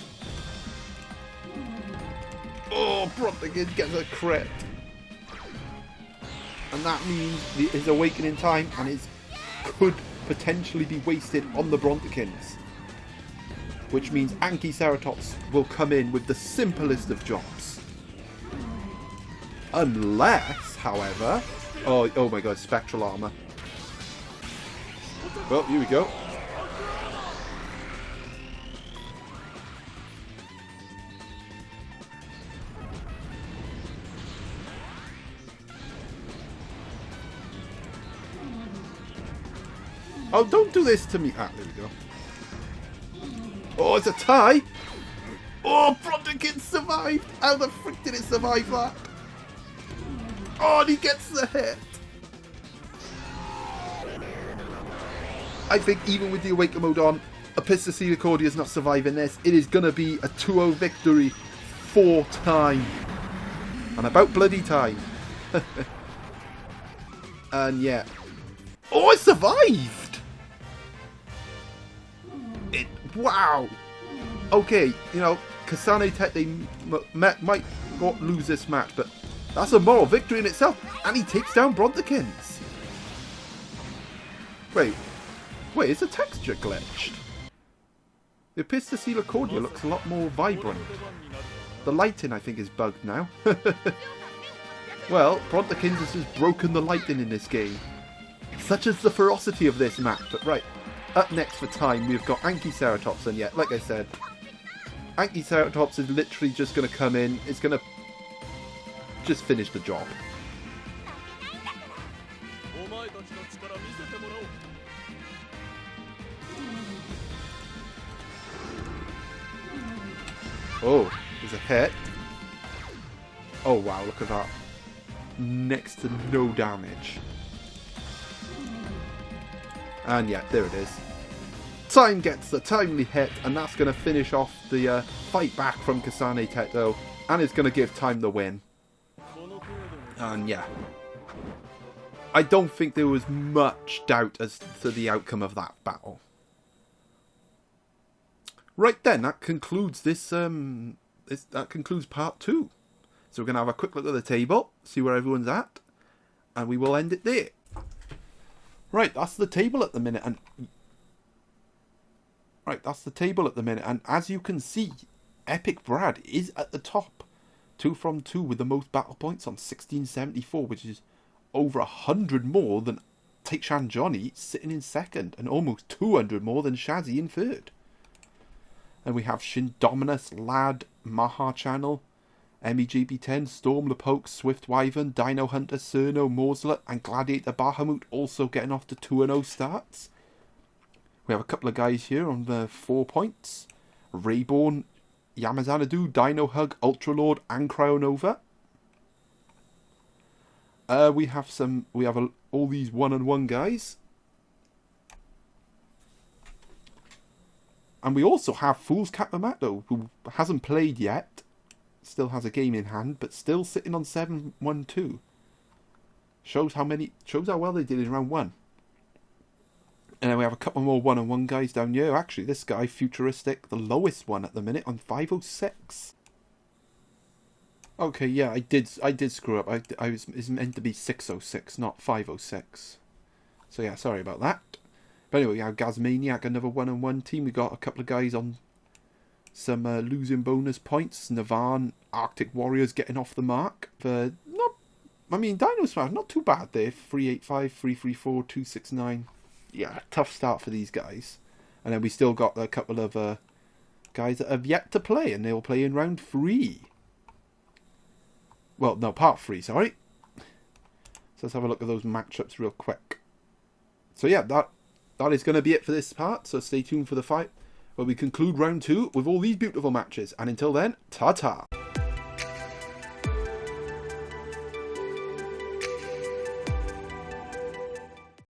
Oh, Brontekins gets a crit. And that means his awakening time and it could potentially be wasted on the Brontekins. Which means Anguiceratops will come in with the simplest of jobs. Unless, however... Oh my god, Spectral Armor. Well, here we go. Oh, don't do this to me. Ah, there we go. Oh, it's a tie. Oh, Brontekin survived. How the frick did it survive that? Oh, and he gets the hit. I think even with the Awaken mode on, Eccofury is not surviving this. It is going to be a 2-0 victory for time. And about bloody time. And yeah. Oh, it survived! Wow! Okay, you know, Kasane Teto might not lose this match, but that's a moral victory in itself. And he takes down Brontekins. Wait, is the texture glitched? The Eccofury looks a lot more vibrant. The lighting, I think, is bugged now. Well, Brontekins has just broken the lighting in this game. Such is the ferocity of this match. But right, up next for time, we've got Ankyceratops, and yet, like I said, Ankyceratops is literally just going to come in. It's going to just finish the job. Oh, there's a hit. Oh wow, look at that. Next to no damage. And yeah, there it is. Time gets the timely hit, and that's going to finish off the fight back from Kasane Teto, and it's going to give time the win. And yeah, I don't think there was much doubt as to the outcome of that battle. Right then, that concludes this. That concludes part 2. So we're going to have a quick look at the table, see where everyone's at, and we will end it there. Right, that's the table at the minute, and as you can see, Epic Brad is at the top, 2 from 2 with the most battle points on 1674, which is over 100 more than Taishan Johnny sitting in second, and almost 200 more than Shazzy in third. And we have Shindominus, Lad, Maha Channel, MEGB10, Storm, Lepoke, Swift Wyvern, Dino Hunter, Cirno, Mauselet, and Gladiator Bahamoote also getting off to 2-0 starts. We have a couple of guys here on the 4 points. Rayborn, Yamaxanadu, Dino Hug, Ultra Lord, and Cryonova. We have all these 1-on-1 guys. And we also have Fool's Capamato, who hasn't played yet. Still has a game in hand, but still sitting on 7-1-2. Shows how well they did in round 1. And then we have a couple more 1-on-1 guys down here. Actually, this guy, Futuristic, the lowest one at the minute on 506. Okay, yeah, I did screw up. It's meant to be 606, not 506. So yeah, sorry about that. But anyway, we have Gazmaniac, another 1-on-1 team. We got a couple of guys on some losing bonus points. Navan, Arctic Warriors getting off the mark. Dinosaur, not too bad there. 385, 334, 269. Yeah, tough start for these guys. And then we still got a couple of guys that have yet to play, and they'll play in round 3. Well, no, part 3, sorry. So let's have a look at those matchups real quick. So yeah, that is going to be it for this part, so stay tuned for the fight where we conclude round 2 with all these beautiful matches. And until then, ta-ta!